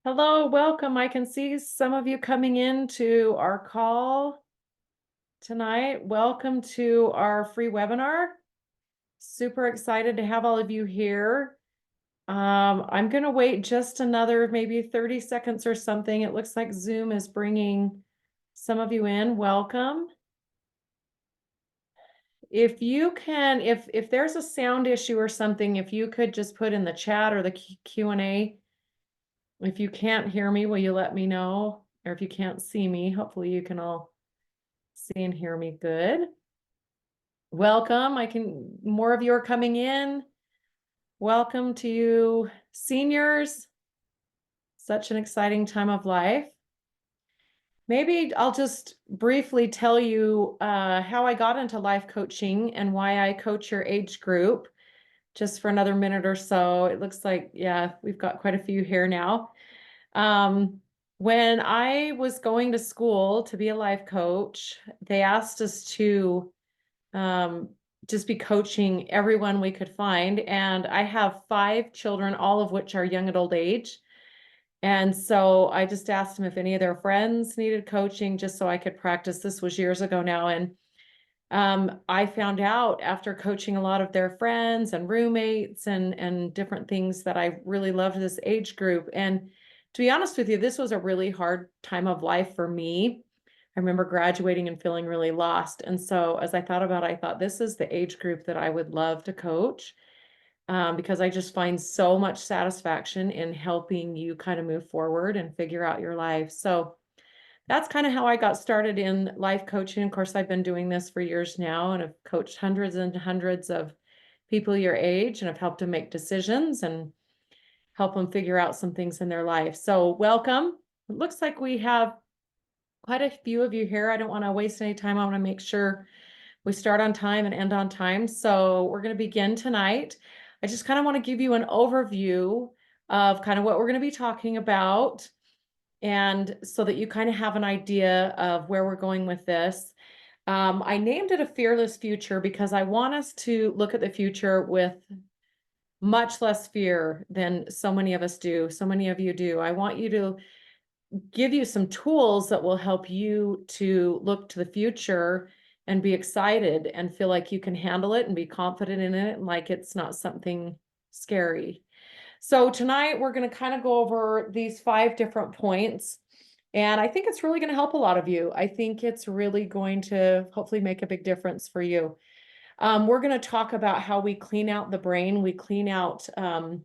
Hello, welcome. I can see some of you coming into our call tonight. Welcome to our free webinar. Super excited to have all of you here. I'm going to wait just another maybe 30 seconds or something. It looks like Zoom is bringing some of you in. Welcome. If you can, if there's a sound issue or something, if you could just put in the chat or the Q&A. If you can't hear me, will you let me know? Or if you can't see me, hopefully you can all see and hear me good. Welcome. More of you are coming in. Welcome to you, seniors. Such an exciting time of life. Maybe I'll just briefly tell you how I got into life coaching and why I coach your age group, just for another minute or so. It looks like, yeah, we've got quite a few here now. When I was going to school to be a life coach, they asked us to just be coaching everyone we could find. And I have 5 children, all of which are young adult age. And so I just asked them if any of their friends needed coaching, just so I could practice. This was years ago now. And I found out after coaching a lot of their friends and roommates and different things that I really loved this age group. And to be honest with you, this was a really hard time of life for me. I remember graduating and feeling really lost. And so as I thought about it, I thought this is the age group that I would love to coach, because I just find so much satisfaction in helping you kind of move forward and figure out your life. So that's kind of how I got started in life coaching. Of course, I've been doing this for years now and have coached hundreds and hundreds of people your age and have helped them make decisions and help them figure out some things in their life. So welcome. It looks like we have quite a few of you here. I don't want to waste any time. I want to make sure we start on time and end on time. So we're going to begin tonight. I just kind of want to give you an overview of kind of what we're going to be talking about, and so that you kind of have an idea of where we're going with this. I named it a fearless future because I want us to look at the future with much less fear than so many of us do. So many of you do. I want you to give you some tools that will help you to look to the future and be excited and feel like you can handle it and be confident in it and like it's not something scary. So tonight we're going to kind of go over these 5 different points. And I think it's really going to help a lot of you. I think it's really going to hopefully make a big difference for you. We're going to talk about how we clean out the brain. We clean out some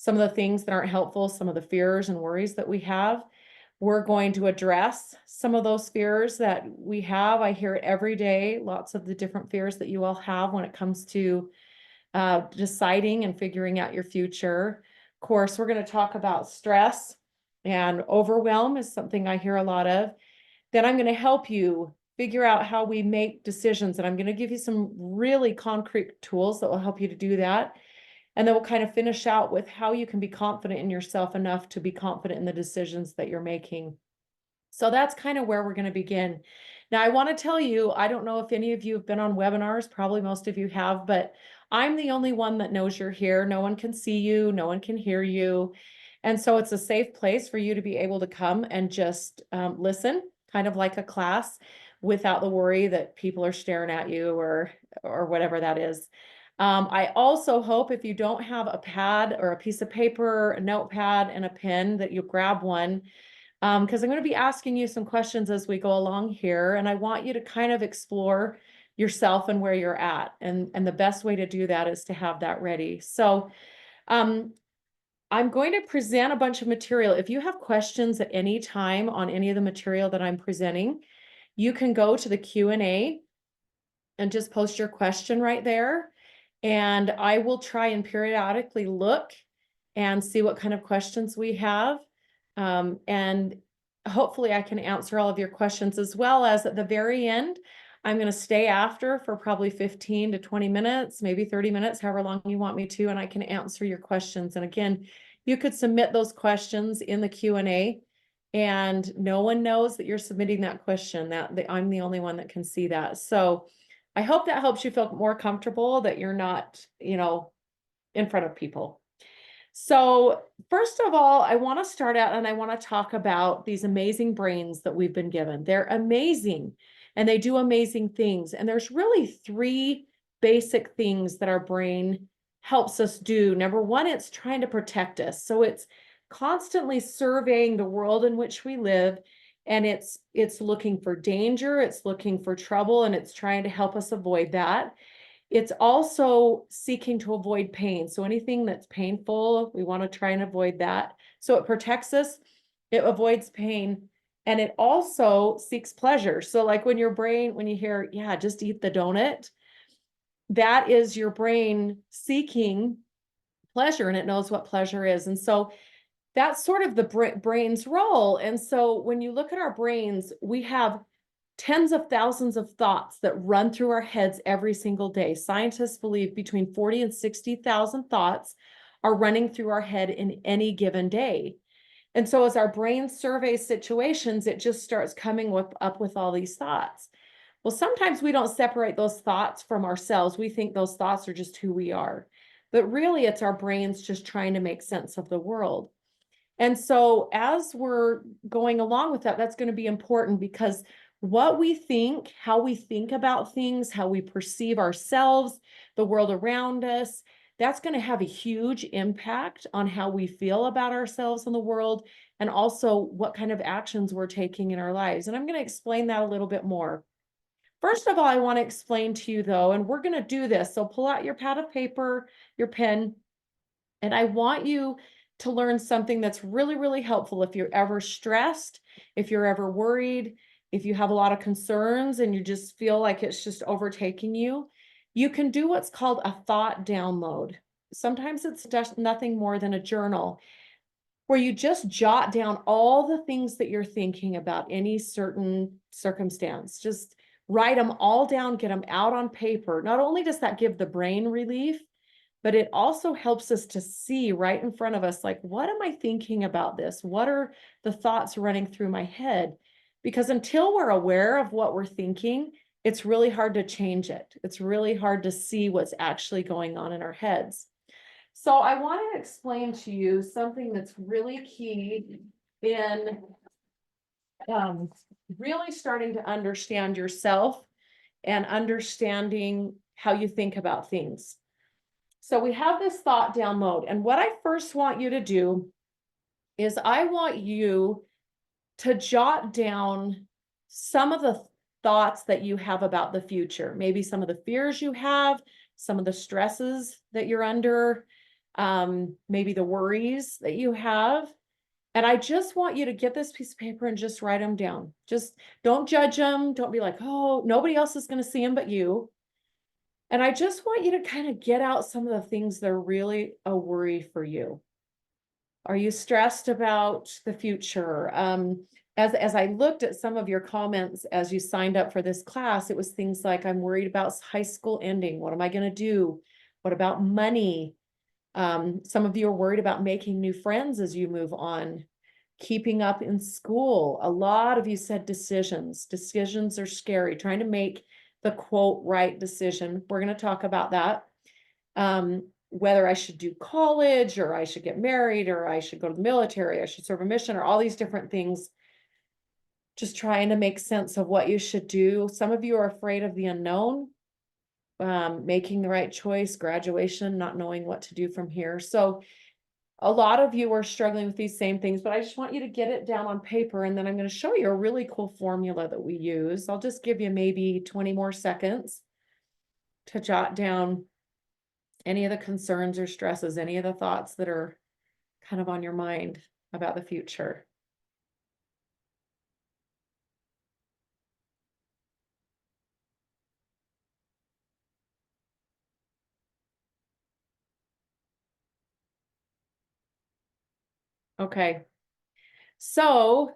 of the things that aren't helpful, some of the fears and worries that we have. We're going to address some of those fears that we have. I hear it every day, lots of the different fears that you all have when it comes to deciding and figuring out your future. Of course, we're going to talk about stress, and overwhelm is something I hear a lot of. Then I'm going to help you figure out how we make decisions, and I'm going to give you some really concrete tools that will help you to do that. And then we'll kind of finish out with how you can be confident in yourself enough to be confident in the decisions that you're making. So that's kind of where we're going to begin. Now, I want to tell you, I don't know if any of you have been on webinars, probably most of you have, but I'm the only one that knows you're here. No one can see you, no one can hear you. And so it's a safe place for you to be able to come and just listen, kind of like a class, without the worry that people are staring at you or whatever that is. I also hope if you don't have a pad or a piece of paper, a notepad, and a pen, that you grab one, because I'm going to be asking you some questions as we go along here, and I want you to kind of explore yourself and where you're at. And the best way to do that is to have that ready. So I'm going to present a bunch of material. If you have questions at any time on any of the material that I'm presenting, you can go to the Q&A and just post your question right there. And I will try and periodically look and see what kind of questions we have. And hopefully I can answer all of your questions, as well as at the very end, I'm going to stay after for probably 15 to 20 minutes, maybe 30 minutes, however long you want me to, and I can answer your questions. And again, you could submit those questions in the Q&A, and no one knows that you're submitting that question. I'm the only one that can see that. So I hope that helps you feel more comfortable that you're not, in front of people. So, first of all, I want to start out and I want to talk about these amazing brains that we've been given. They're amazing and they do amazing things. And there's really three basic things that our brain helps us do. Number one, it's trying to protect us. So it's constantly surveying the world in which we live, and it's looking for danger, it's looking for trouble, and it's trying to help us avoid that. It's also seeking to avoid pain. So anything that's painful, we want to try and avoid that. So it protects us, it avoids pain, and it also seeks pleasure. So like when your brain, when you hear, yeah, just eat the donut, that is your brain seeking pleasure, and it knows what pleasure is. And so that's sort of the brain's role. And so when you look at our brains, we have tens of thousands of thoughts that run through our heads every single day. Scientists believe between 40 and 60,000 thoughts are running through our head in any given day. And so as our brain surveys situations, it just starts coming up with all these thoughts. Well, sometimes we don't separate those thoughts from ourselves. We think those thoughts are just who we are. But really, it's our brains just trying to make sense of the world. And so as we're going along with that, that's going to be important because what we think, how we think about things, how we perceive ourselves, the world around us, that's going to have a huge impact on how we feel about ourselves in the world and also what kind of actions we're taking in our lives. And I'm going to explain that a little bit more. First of all, I want to explain to you though, and we're going to do this. So pull out your pad of paper, your pen, and I want you to learn something that's really, really helpful if you're ever stressed, if you're ever worried, if you have a lot of concerns and you just feel like it's just overtaking you. You can do what's called a thought download. Sometimes it's just nothing more than a journal where you just jot down all the things that you're thinking about any certain circumstance. Just write them all down, get them out on paper. Not only does that give the brain relief, but it also helps us to see right in front of us, like, what am I thinking about this? What are the thoughts running through my head? Because until we're aware of what we're thinking, it's really hard to change it. It's really hard to see what's actually going on in our heads. So I want to explain to you something that's really key in really starting to understand yourself and understanding how you think about things. So we have this thought download, and what I first want you to do is I want you to jot down some of the thoughts that you have about the future, maybe some of the fears you have, some of the stresses that you're under, maybe the worries that you have. And I just want you to get this piece of paper and just write them down. Just don't judge them. Don't be like, oh, nobody else is going to see them but you. And I just want you to kind of get out some of the things that are really a worry for you. Are you stressed about the future? As I looked at some of your comments as you signed up for this class, it was things like, I'm worried about high school ending. What am I going to do? What about money? Some of you are worried about making new friends as you move on, keeping up in school. A lot of you said decisions. Decisions are scary, trying to make the quote right decision. We're going to talk about that. Whether I should do college or I should get married or I should go to the military, I should serve a mission, or all these different things. Just trying to make sense of what you should do. Some of you are afraid of the unknown, making the right choice, graduation, not knowing what to do from here. So a lot of you are struggling with these same things, but I just want you to get it down on paper. And then I'm going to show you a really cool formula that we use. I'll just give you maybe 20 more seconds to jot down any of the concerns or stresses, any of the thoughts that are kind of on your mind about the future. Okay, so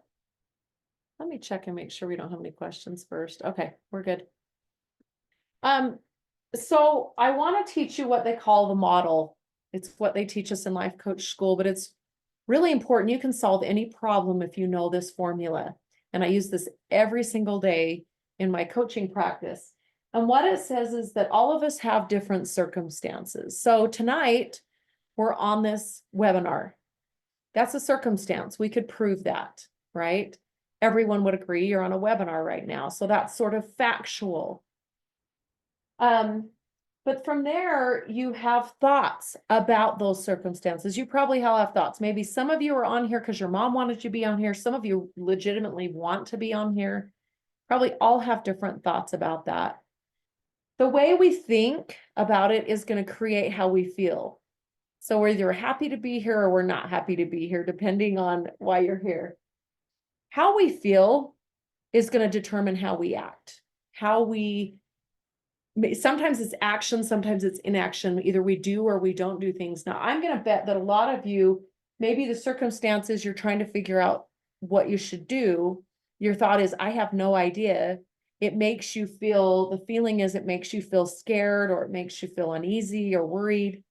let me check and make sure we don't have any questions first. Okay, we're good. So I want to teach you what they call the model. It's what they teach us in life coach school, but it's really important. You can solve any problem if you know this formula. And I use this every single day in my coaching practice. And what it says is that all of us have different circumstances. So tonight, we're on this webinar. That's a circumstance. We could prove that, right? Everyone would agree you're on a webinar right now. So that's sort of factual. But from there, you have thoughts about those circumstances. You probably all have thoughts. Maybe some of you are on here because your mom wanted you to be on here. Some of you legitimately want to be on here. Probably all have different thoughts about that. The way we think about it is going to create how we feel. So we're either happy to be here or we're not happy to be here, depending on why you're here. How we feel is going to determine how we act. Sometimes it's action, sometimes it's inaction. Either we do or we don't do things. Now, I'm going to bet that a lot of you, maybe the circumstances you're trying to figure out what you should do, your thought is, I have no idea. It makes you feel, the feeling is it makes you feel scared, or it makes you feel uneasy or worried.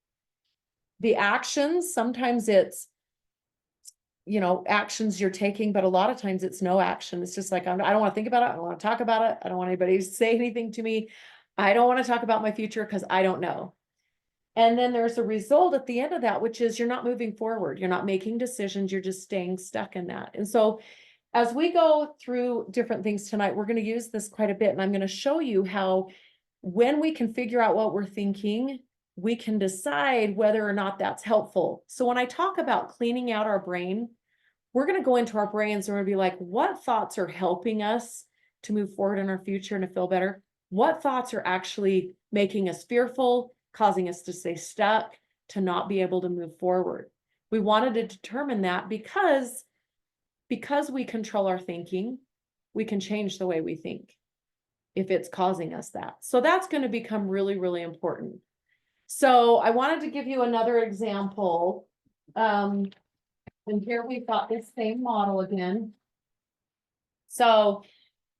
The actions, sometimes it's, actions you're taking, but a lot of times it's no action. It's just like, I don't want to think about it. I don't want to talk about it. I don't want anybody to say anything to me. I don't want to talk about my future because I don't know. And then there's a result at the end of that, which is you're not moving forward. You're not making decisions. You're just staying stuck in that. And so as we go through different things tonight, we're going to use this quite a bit. And I'm going to show you how when we can figure out what we're thinking, we can decide whether or not that's helpful. So when I talk about cleaning out our brain, we're going to go into our brains and we're going to be like, what thoughts are helping us to move forward in our future and to feel better? What thoughts are actually making us fearful, causing us to stay stuck, to not be able to move forward? We wanted to determine that because we control our thinking, we can change the way we think if it's causing us that. So that's going to become really, really important. So I wanted to give you another example. And here we've got this same model again. So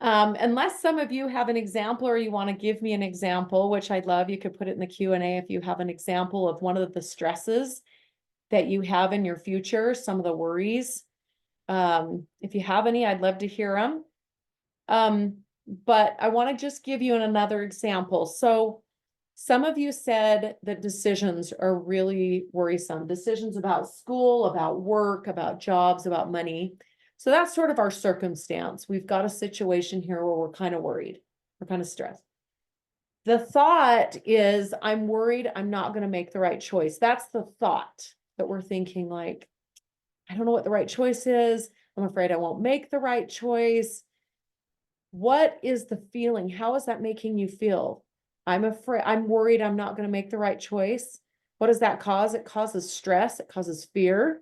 unless some of you have an example or you want to give me an example, which I'd love, you could put it in the Q&A if you have an example of one of the stresses that you have in your future, some of the worries. If you have any, I'd love to hear them. But I want to just give you another example. So some of you said that decisions are really worrisome. Decisions about school, about work, about jobs, about money. So that's sort of our circumstance. We've got a situation here where we're kind of worried. We're kind of stressed. The thought is, I'm worried I'm not going to make the right choice. That's the thought that we're thinking, like, I don't know what the right choice is. I'm afraid I won't make the right choice. What is the feeling? How is that making you feel? I'm afraid, I'm worried I'm not going to make the right choice. What does that cause? It causes stress. It causes fear.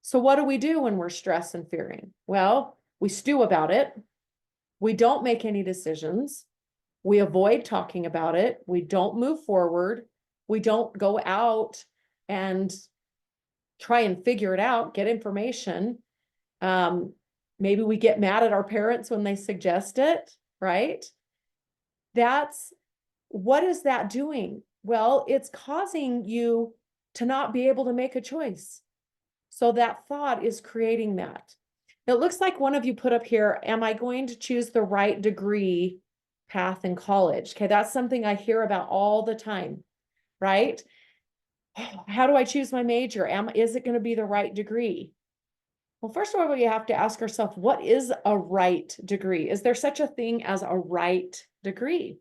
So what do we do when we're stressed and fearing? Well, we stew about it. We don't make any decisions. We avoid talking about it. We don't move forward. We don't go out and try and figure it out, get information. Maybe we get mad at our parents when they suggest it, right? What is that doing? Well, it's causing you to not be able to make a choice. So that thought is creating that. It looks like one of you put up here, am I going to choose the right degree path in college? Okay, that's something I hear about all the time, right? How do I choose my major? Is it going to be the right degree? Well, first of all, you have to ask yourself, what is a right degree? Is there such a thing as a right degree?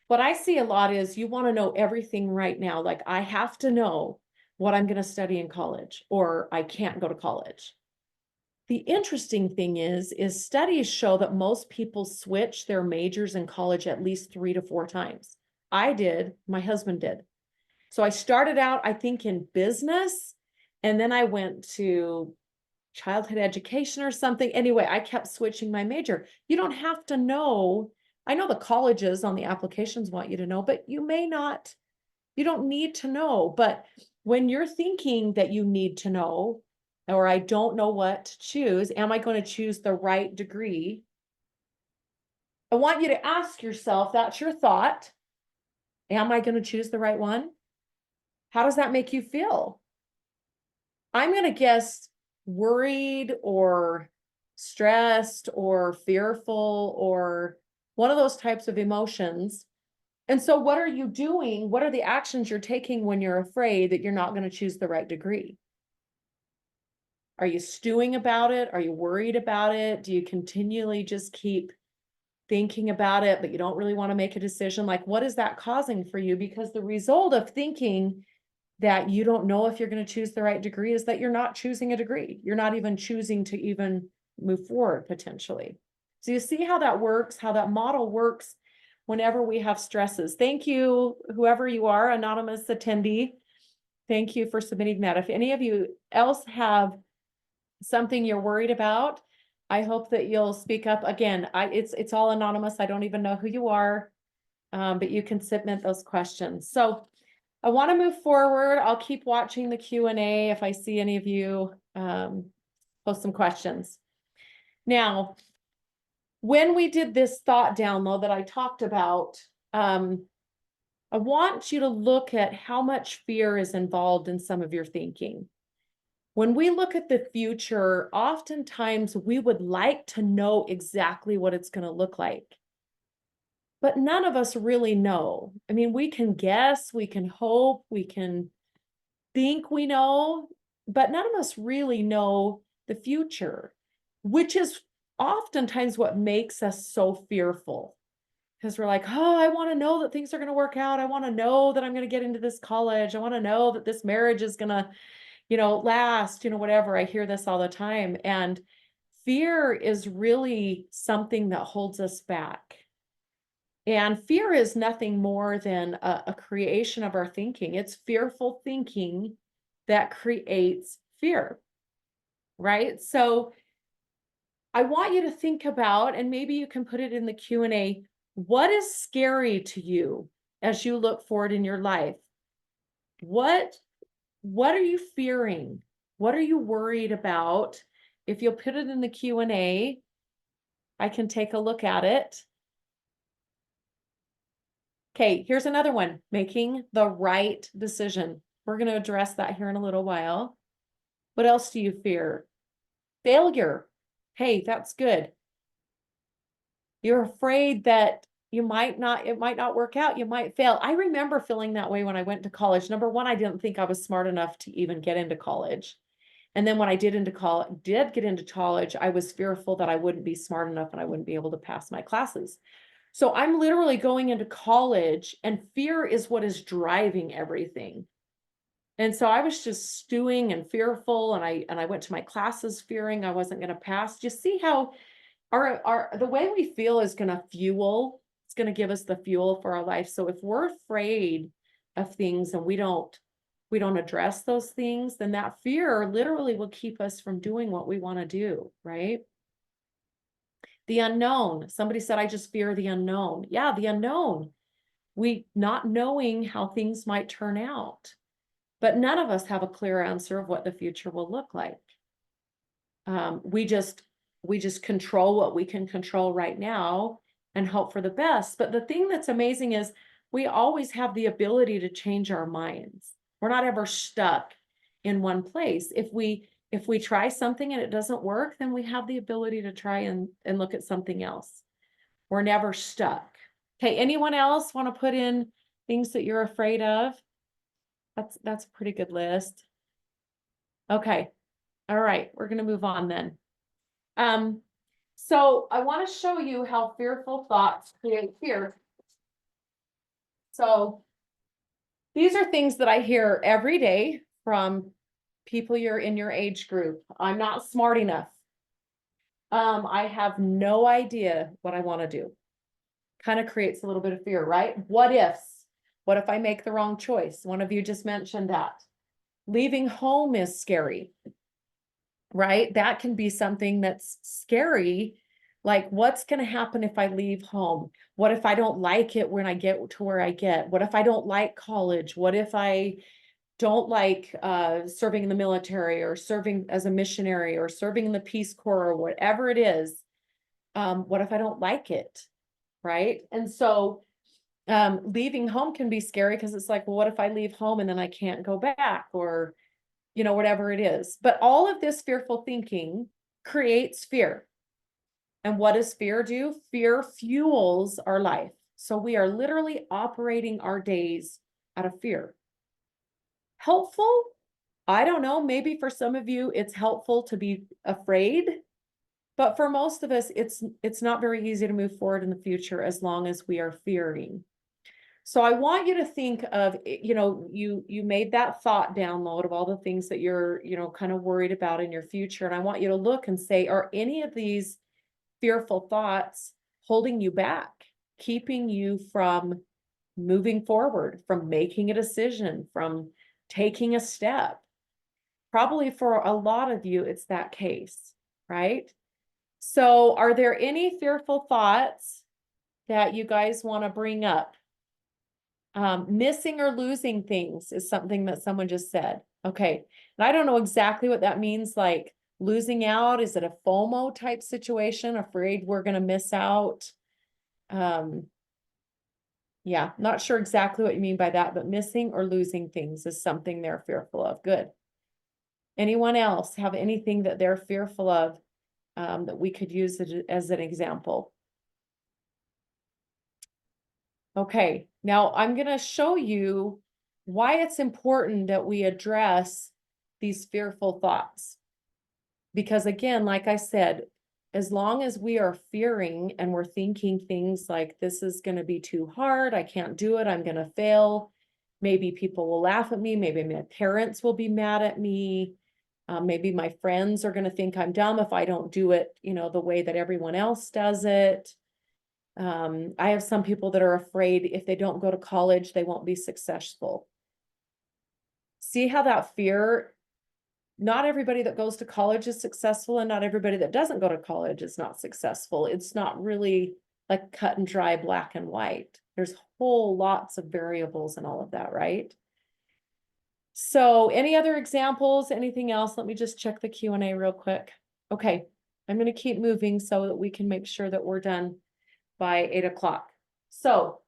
What I see a lot is you want to know everything right now. Like, I have to know what I'm going to study in college, or I can't go to college. The interesting thing is studies show that most people switch their majors in college at least 3 to 4 times. I did, my husband did. So I started out, I think, in business, and then I went to childhood education or something. Anyway, I kept switching my major. You don't have to know. I know the colleges on the applications want you to know, but you may not, you don't need to know. But when you're thinking that you need to know, or I don't know what to choose, am I going to choose the right degree? I want you to ask yourself, that's your thought. Am I going to choose the right one? How does that make you feel? I'm going to guess worried or stressed or fearful or one of those types of emotions And so what are you doing? What are the actions you're taking when you're afraid that you're not going to choose the right degree? Are you stewing about it? Are you worried about it? Do you continually just keep thinking about it, but you don't really want to make a decision? Like, what is that causing for you? Because the result of thinking that you don't know if you're going to choose the right degree is that you're not choosing a degree. You're not even choosing to even move forward potentially. So you see how that works, how that model works whenever we have stresses. Thank you, whoever you are, anonymous attendee. Thank you for submitting that. If any of you else have something you're worried about, I hope that you'll speak up. Again, it's all anonymous. I don't even know who you are, but you can submit those questions. So I want to move forward. I'll keep watching the Q&A if I see any of you post some questions. Now, when we did this thought download that I talked about, I want you to look at how much fear is involved in some of your thinking. When we look at the future, oftentimes we would like to know exactly what it's going to look like. But none of us really know. I mean, we can guess, we can hope, we can think we know, but none of us really know the future, which is oftentimes what makes us so fearful. Because we're like, oh, I want to know that things are going to work out. I want to know that I'm going to get into this college. I want to know that this marriage is going to, last, whatever. I hear this all the time. And fear is really something that holds us back. And fear is nothing more than a creation of our thinking. It's fearful thinking that creates fear, right? So I want you to think about, and maybe you can put it in the Q&A, what is scary to you as you look forward in your life? What are you fearing? What are you worried about? If you'll put it in the Q&A, I can take a look at it. Okay, here's another one, making the right decision. We're going to address that here in a little while. What else do you fear? Failure. Hey, that's good. You're afraid that it might not work out. You might fail. I remember feeling that way when I went to college. Number one, I didn't think I was smart enough to even get into college. And then when I did get into college, I was fearful that I wouldn't be smart enough and I wouldn't be able to pass my classes. So I'm literally going into college, and fear is what is driving everything. And so I was just stewing and fearful, and I went to my classes fearing I wasn't going to pass. Do you see how the way we feel is going to it's going to give us the fuel for our life. So if we're afraid of things and we don't address those things, then that fear literally will keep us from doing what we want to do, right? The unknown. Somebody said, I just fear the unknown. Yeah, the unknown. We not knowing how things might turn out. But none of us have a clear answer of what the future will look like. We just control what we can control right now and hope for the best. But the thing that's amazing is we always have the ability to change our minds. We're not ever stuck in one place. If we try something and it doesn't work, then we have the ability to try and look at something else. We're never stuck. Okay, anyone else want to put in things that you're afraid of? That's a pretty good list. Okay. All right, we're going to move on then. So I want to show you how fearful thoughts create fear. So these are things that I hear every day from people you're in your age group. I'm not smart enough. I have no idea what I want to do. Kind of creates a little bit of fear, right? What ifs? What if I make the wrong choice? One of you just mentioned that. Leaving home is scary, right? That can be something that's scary. Like, what's going to happen if I leave home? What if I don't like it when I get to where I get? What if I don't like college? What if I don't like serving in the military or serving as a missionary or serving in the Peace Corps or whatever it is? What if I don't like it? Right? And so leaving home can be scary because it's like, well, what if I leave home and then I can't go back, or whatever it is. But all of this fearful thinking creates fear. And what does fear do? Fear fuels our life. So we are literally operating our days out of fear. Helpful? I don't know. Maybe for some of you, it's helpful to be afraid. But for most of us, it's not very easy to move forward in the future as long as we are fearing. So I want you to think of, you made that thought download of all the things that you're, kind of worried about in your future. And I want you to look and say, are any of these fearful thoughts holding you back, keeping you from moving forward, from making a decision, from taking a step? Probably for a lot of you, it's that case, right? So are there any fearful thoughts that you guys want to bring up? Missing or losing things is something that someone just said. Okay. And I don't know exactly what that means. Like losing out, is it a FOMO type situation? Afraid we're going to miss out? Yeah, not sure exactly what you mean by that, but missing or losing things is something they're fearful of. Good. Anyone else have anything that they're fearful of that we could use as an example? Okay, now I'm going to show you why it's important that we address these fearful thoughts. Because again, like I said, as long as we are fearing and we're thinking things like, this is going to be too hard, I can't do it, I'm going to fail, maybe people will laugh at me, maybe my parents will be mad at me, maybe my friends are going to think I'm dumb if I don't do it, the way that everyone else does it. I have some people that are afraid if they don't go to college, they won't be successful. See how that fear, not everybody that goes to college is successful, and not everybody that doesn't go to college is not successful. It's not really like cut and dry, black and white. There's whole lots of variables and all of that, right? So any other examples, anything else? Let me just check the Q&A real quick. Okay, I'm going to keep moving so that we can make sure that we're done by 8 o'clock. So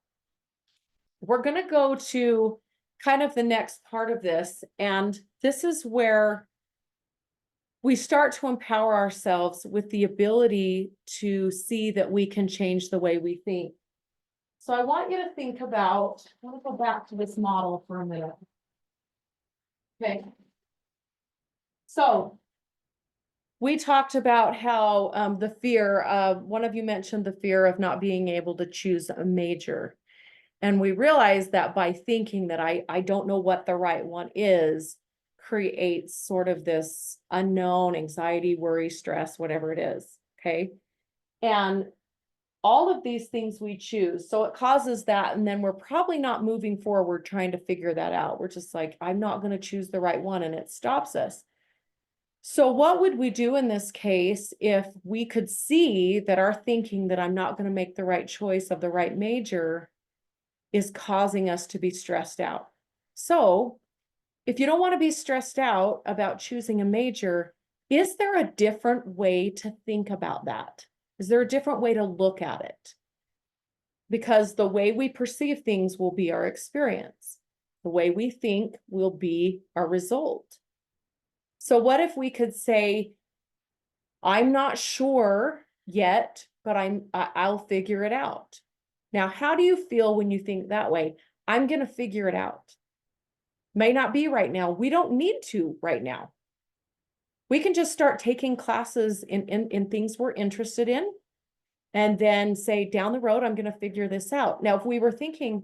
we're going to go to kind of the next part of this. And this is where we start to empower ourselves with the ability to see that we can change the way we think. So I want you to think about, I want to go back to this model for a minute. Okay. So we talked about how the fear of, one of you mentioned the fear of not being able to choose a major. And we realized that by thinking that I don't know what the right one is, creates sort of this unknown anxiety, worry, stress, whatever it is. Okay. And all of these things we choose. So it causes that. And then we're probably not moving forward trying to figure that out. We're just like, I'm not going to choose the right one. And it stops us. So what would we do in this case if we could see that our thinking that I'm not going to make the right choice of the right major is causing us to be stressed out? So if you don't want to be stressed out about choosing a major, is there a different way to think about that? Is there a different way to look at it? Because the way we perceive things will be our experience. The way we think will be our result. So what if we could say, I'm not sure yet, but I'll figure it out. Now, how do you feel when you think that way? I'm going to figure it out. May not be right now. We don't need to right now. We can just start taking classes in things we're interested in, and then say down the road, I'm going to figure this out. Now, if we were thinking,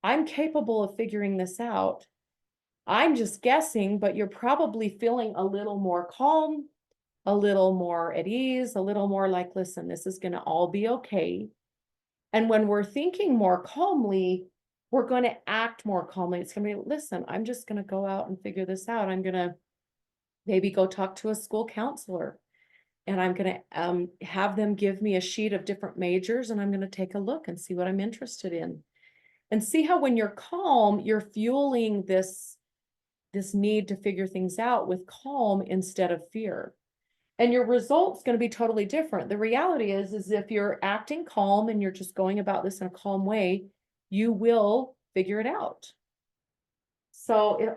I'm capable of figuring this out, I'm just guessing, but you're probably feeling a little more calm, a little more at ease, a little more like, listen, this is going to all be okay. And when we're thinking more calmly, we're going to act more calmly. It's going to be, listen, I'm just going to go out and figure this out. I'm going to maybe go talk to a school counselor, and I'm going to have them give me a sheet of different majors, and I'm going to take a look and see what I'm interested in. And see how when you're calm, you're fueling this need to figure things out with calm instead of fear. And your result's going to be totally different. The reality is if you're acting calm and you're just going about this in a calm way, you will figure it out. So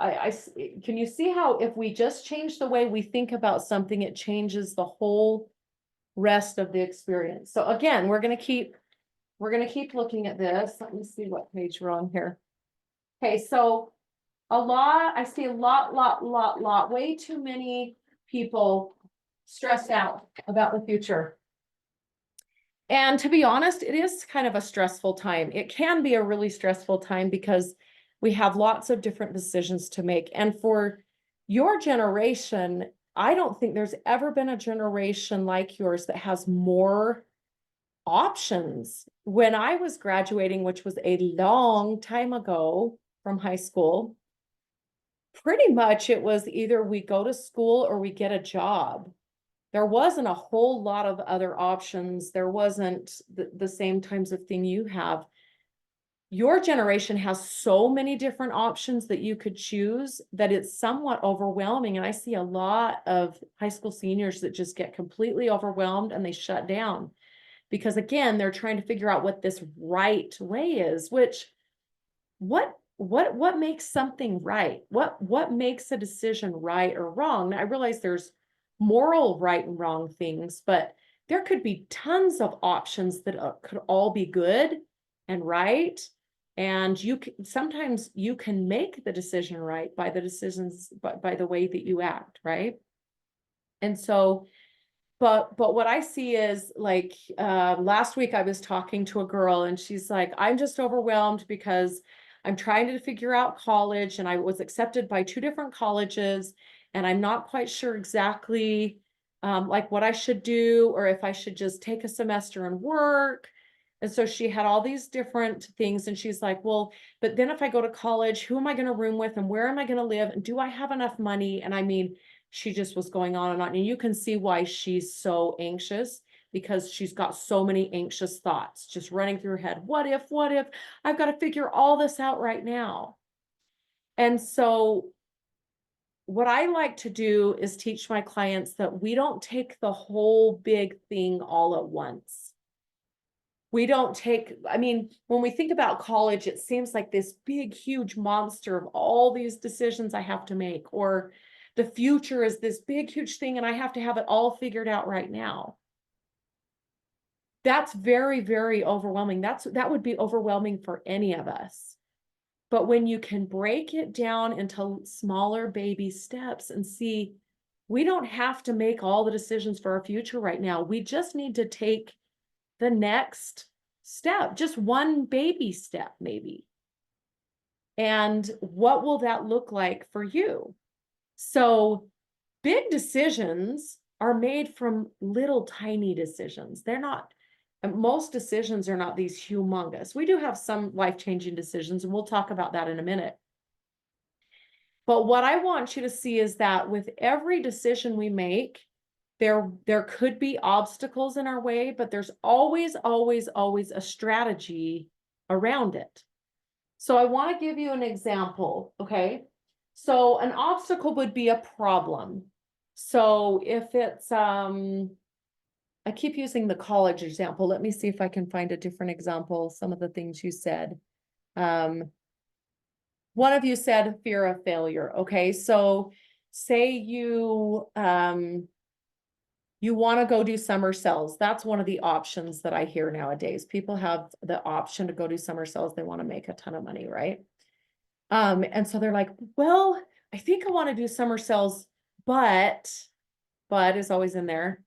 can you see how if we just change the way we think about something, it changes the whole rest of the experience? So again, we're going to keep we're going to keep looking at this. Let me see what page we're on here. Okay, so I see a lot, way too many people stressed out about the future. And to be honest, it is kind of a stressful time. It can be a really stressful time because we have lots of different decisions to make. And for your generation, I don't think there's ever been a generation like yours that has more options. When I was graduating, which was a long time ago from high school, pretty much it was either we go to school or we get a job. There wasn't a whole lot of other options. There wasn't the same types of thing you have. Your generation has so many different options that you could choose that it's somewhat overwhelming. And I see a lot of high school seniors that just get completely overwhelmed and they shut down because, again, they're trying to figure out what this right way is, which what makes something right? What makes a decision right or wrong? Now, I realize there's moral right and wrong things, but there could be tons of options that could all be good and right. And sometimes you can make the decision right by the decisions, by the way that you act, right? And so, but what I see is like last week I was talking to a girl and she's like, I'm just overwhelmed because I'm trying to figure out college and I was accepted by 2 different colleges and I'm not quite sure exactly like what I should do or if I should just take a semester and work. And so she had all these different things and she's like, well, but then if I go to college, who am I going to room with and where am I going to live? And do I have enough money? And I mean, she just was going on and on. And you can see why she's so anxious because she's got so many anxious thoughts just running through her head. What if I've got to figure all this out right now? And so what I like to do is teach my clients that we don't take the whole big thing all at once. We don't take, I mean, when we think about college, it seems like this big, huge monster of all these decisions I have to make, or the future is this big, huge thing and I have to have it all figured out right now. That's very, very overwhelming. That would be overwhelming for any of us. But when you can break it down into smaller baby steps and see, we don't have to make all the decisions for our future right now. We just need to take the next step, just one baby step, maybe. And what will that look like for you? So big decisions are made from little tiny decisions. They're not, most decisions are not these humongous. We do have some life-changing decisions, and we'll talk about that in a minute. But what I want you to see is that with every decision we make, there could be obstacles in our way, but there's always a strategy around it. So I want to give you an example, okay? So an obstacle would be a problem. So if it's, I keep using the college example. Let me see if I can find a different example, some of the things you said. One of you said fear of failure, okay? So say you want to go do summer cells. That's one of the options that I hear nowadays. People have the option to go do summer cells. They want to make a ton of money, right? And so they're like, well, I think I want to do summer cells, but is always in there.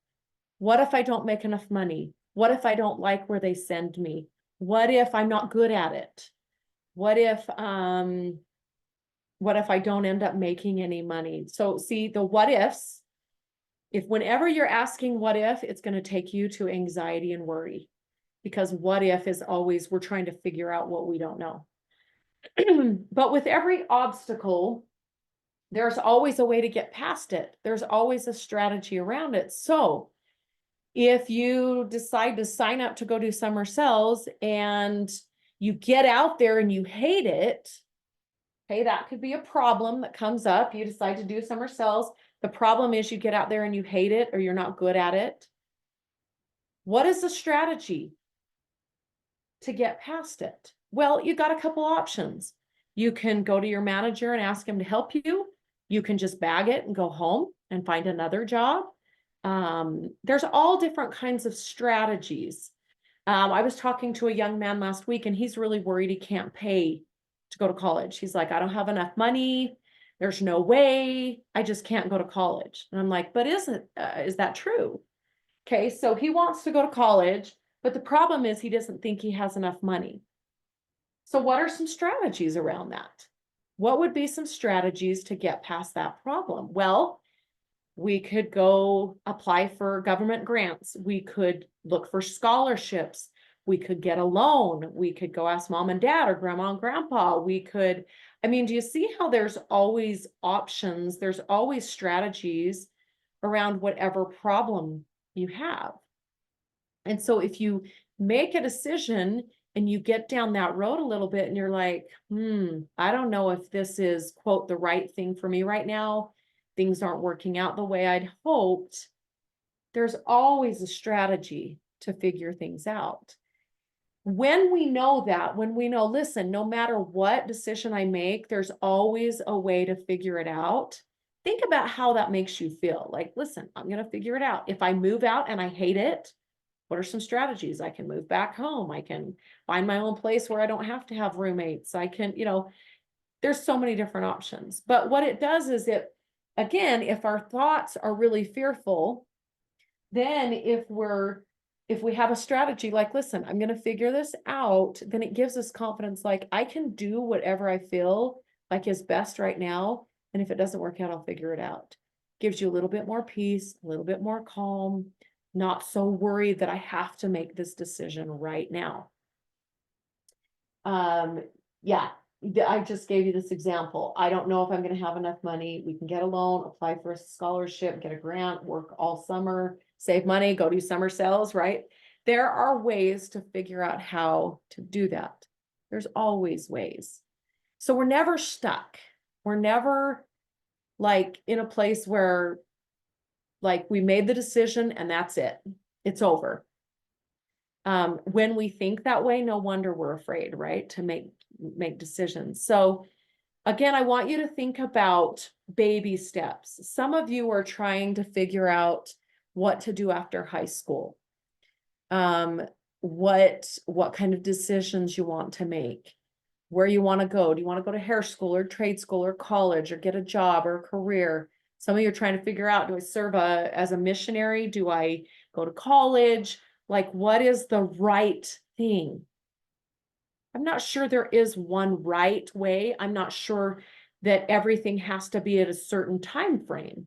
What if I don't make enough money? What if I don't like where they send me? What if I'm not good at it? What if I don't end up making any money? So see the what ifs. If whenever you're asking what if, it's going to take you to anxiety and worry, because what if is always, we're trying to figure out what we don't know. But with every obstacle, there's always a way to get past it. There's always a strategy around it. So if you decide to sign up to go do summer cells and you get out there and you hate it, okay, that could be a problem that comes up. You decide to do summer cells. The problem is you get out there and you hate it or you're not good at it. What is the strategy to get past it? Well, you got a couple options. You can go to your manager and ask him to help you. You can just bag it and go home and find another job. There's all different kinds of strategies. I was talking to a young man last week and he's really worried he can't pay to go to college. He's like, I don't have enough money. There's no way. I just can't go to college. And I'm like, but is that true? Okay, so he wants to go to college, but the problem is he doesn't think he has enough money. So what are some strategies around that? What would be some strategies to get past that problem? Well, we could go apply for government grants. We could look for scholarships. We could get a loan. We could go ask mom and dad or grandma and grandpa. I mean, do you see how there's always options? There's always strategies around whatever problem you have. And so if you make a decision and you get down that road a little bit and you're like, I don't know if this is, quote, the right thing for me right now. Things aren't working out the way I'd hoped. There's always a strategy to figure things out. When we know that, when we know, listen, no matter what decision I make, there's always a way to figure it out. Think about how that makes you feel. Like, listen, I'm going to figure it out. If I move out and I hate it, what are some strategies? I can move back home. I can find my own place where I don't have to have roommates. I can, there's so many different options. But what it does is again, if our thoughts are really fearful, then if we have a strategy like, listen, I'm going to figure this out, then it gives us confidence. Like, I can do whatever I feel like is best right now. And if it doesn't work out, I'll figure it out. Gives you a little bit more peace, a little bit more calm, not so worried that I have to make this decision right now. Yeah, I just gave you this example. I don't know if I'm going to have enough money. We can get a loan, apply for a scholarship, get a grant, work all summer, save money, go do summer sales, right? There are ways to figure out how to do that. There's always ways. So we're never stuck. We're never like in a place where like we made the decision and that's it. It's over. When we think that way, no wonder we're afraid, right? To make decisions. So again, I want you to think about baby steps. Some of you are trying to figure out what to do after high school. What kind of decisions you want to make, where you want to go. Do you want to go to hair school or trade school or college or get a job or a career? Some of you are trying to figure out, do I serve as a missionary? Do I go to college? Like, what is the right thing? I'm not sure there is one right way. I'm not sure that everything has to be at a certain time frame.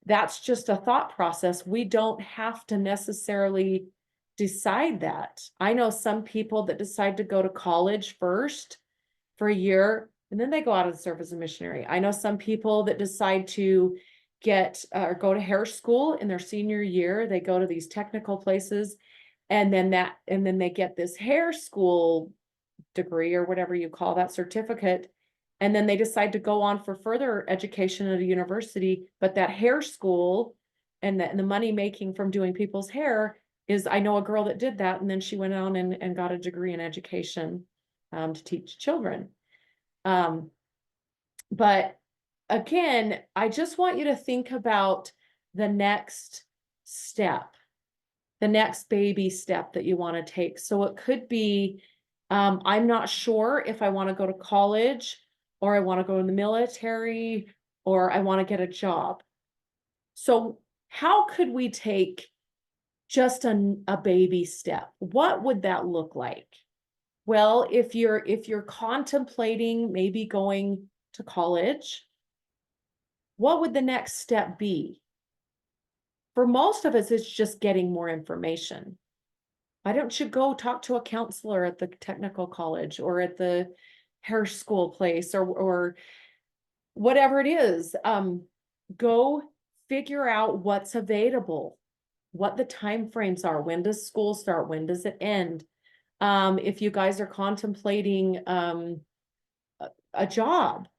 That's just a thought process. We don't have to necessarily decide that. I know some people that decide to go to college first for a year, and then they go out and serve as a missionary. I know some people that decide to get or go to hair school in their senior year. They go to these technical places, and then they get this hair school degree or whatever you call that certificate. And then they decide to go on for further education at a university. But that hair school and the money making from doing people's hair is, I know a girl that did that. And then she went on and got a degree in education to teach children. But again, I just want you to think about the next step, the next baby step that you want to take. So it could be, I'm not sure if I want to go to college, or I want to go in the military, or I want to get a job. So how could we take just a baby step? What would that look like? Well, if you're contemplating maybe going to college, what would the next step be? For most of us, it's just getting more information. Why don't you go talk to a counselor at the technical college or at the hair school place or whatever it is? Go figure out what's available, what the time frames are. When does school start? When does it end? If you guys are contemplating a job,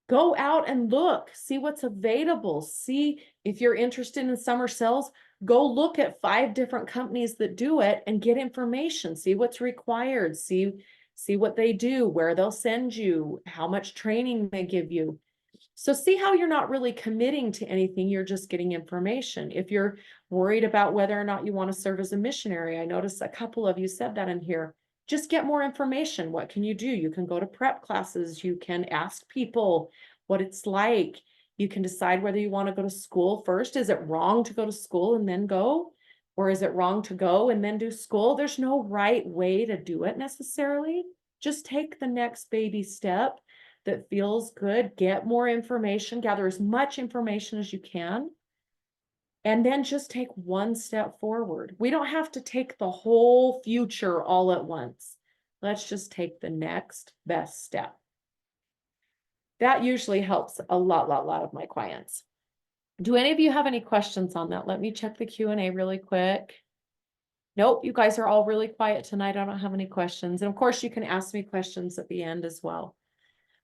go out and look, see what's available. See if you're interested in summer sales, go look at 5 different companies that do it and get information. See what's required. See what they do, where they'll send you, how much training they give you. So see how you're not really committing to anything, you're just getting information. If you're worried about whether or not you want to serve as a missionary, I noticed a couple of you said that in here. Just get more information. What can you do? You can go to prep classes, you can ask people what it's like. You can decide whether you want to go to school first. Is it wrong to go to school and then go? Or is it wrong to go and then do school? There's no right way to do it necessarily. Just take the next baby step that feels good, get more information, gather as much information as you can, and then just take one step forward. We don't have to take the whole future all at once. Let's just take the next best step. That usually helps a lot of my clients. Do any of you have any questions on that? Let me check the Q&A really quick. Nope, you guys are all really quiet tonight. I don't have any questions. And of course, you can ask me questions at the end as well.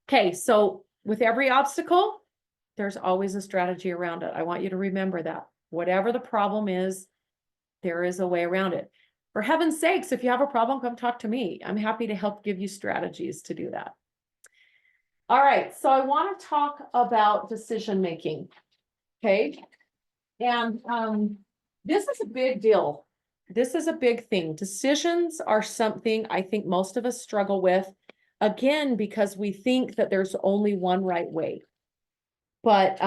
Okay, so with every obstacle, there's always a strategy around it. I want you to remember that. Whatever the problem is, there is a way around it. For heaven's sakes, if you have a problem, come talk to me. I'm happy to help give you strategies to do that. All right, so I want to talk about decision making. Okay, and this is a big deal. This is a big thing. Decisions are something I think most of us struggle with. Again, because we think that there's only one right way. But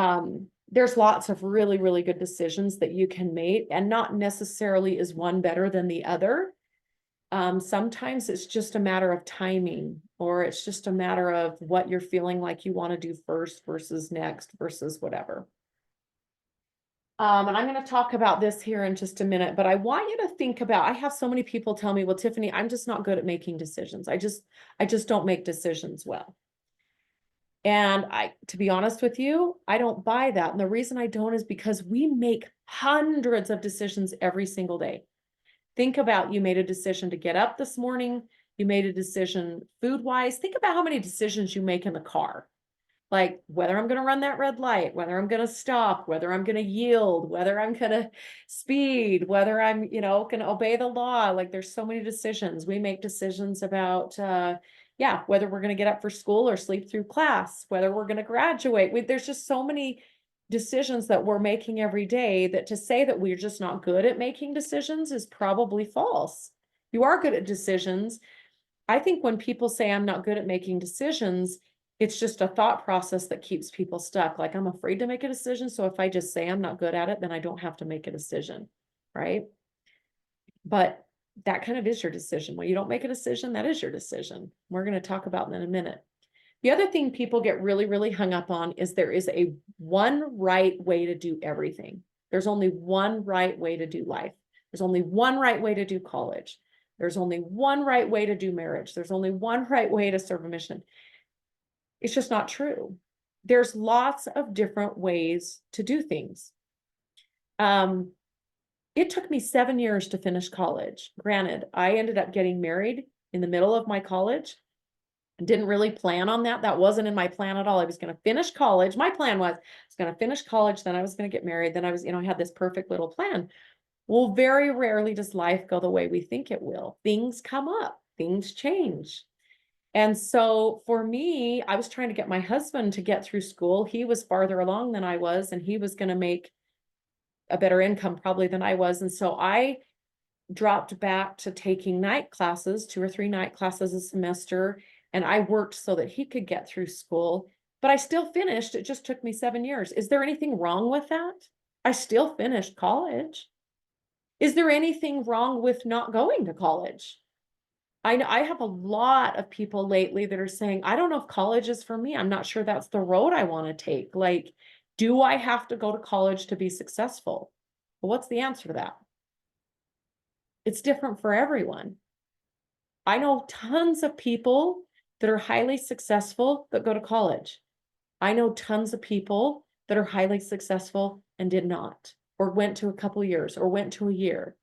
there's lots of really good decisions that you can make, and not necessarily is one better than the other. Sometimes it's just a matter of timing, or it's just a matter of what you're feeling like you want to do first versus next versus whatever. And I'm going to talk about this here in just a minute, but I want you to think about, I have so many people tell me, well, Tiffany, I'm just not good at making decisions. I just don't make decisions well. And to be honest with you, I don't buy that. And the reason I don't is because we make hundreds of decisions every single day. Think about, you made a decision to get up this morning. You made a decision food-wise. Think about how many decisions you make in the car. Like whether I'm going to run that red light, whether I'm going to stop, whether I'm going to yield, whether I'm going to speed, whether I'm, going to obey the law. Like there's so many decisions. We make decisions about, whether we're going to get up for school or sleep through class, whether we're going to graduate. There's just so many decisions that we're making every day that to say that we're just not good at making decisions is probably false. You are good at decisions. I think when people say I'm not good at making decisions, it's just a thought process that keeps people stuck. Like I'm afraid to make a decision. So if I just say I'm not good at it, then I don't have to make a decision, right? But that kind of is your decision. When you don't make a decision, that is your decision. We're going to talk about that in a minute. The other thing people get really hung up on is there is a one right way to do everything. There's only one right way to do life. There's only one right way to do college. There's only one right way to do marriage. There's only one right way to serve a mission. It's just not true. There's lots of different ways to do things. It took me 7 years to finish college. Granted, I ended up getting married in the middle of my college. Didn't really plan on that. That wasn't in my plan at all. I was going to finish college. My plan was I was going to finish college, then I was going to get married, then I was, I had this perfect little plan. Well, very rarely does life go the way we think it will. Things come up, things change. And so for me, I was trying to get my husband to get through school. He was farther along than I was, and he was going to make a better income probably than I was. And so I dropped back to taking night classes, 2 or 3 night classes a semester. And I worked so that he could get through school, but I still finished. It just took me 7 years. Is there anything wrong with that? I still finished college. Is there anything wrong with not going to college? I have a lot of people lately that are saying, I don't know if college is for me. I'm not sure that's the road I want to take. Like, do I have to go to college to be successful? Well, what's the answer to that? It's different for everyone. I know tons of people that are highly successful that go to college. I know tons of people that are highly successful and did not, or went to a couple years, or went to a year.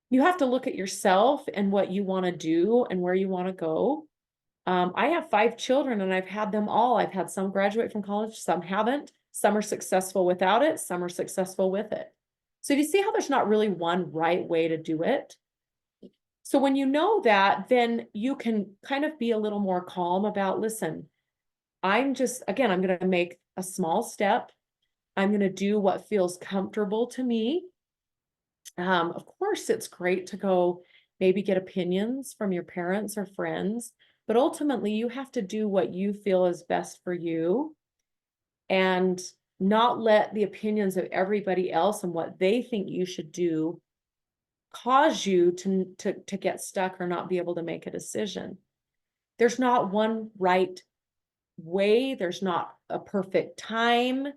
You have to look at yourself and what you want to do and where you want to go. I have 5 children and I've had them all. I've had some graduate from college, some haven't. Some are successful without it. Some are successful with it. So do you see how there's not really one right way to do it? So when you know that, then you can kind of be a little more calm about, listen, I'm going to make a small step. I'm going to do what feels comfortable to me. Of course, it's great to go maybe get opinions from your parents or friends, but ultimately you have to do what you feel is best for you and not let the opinions of everybody else and what they think you should do cause you to get stuck or not be able to make a decision. There's not one right way. There's not a perfect time.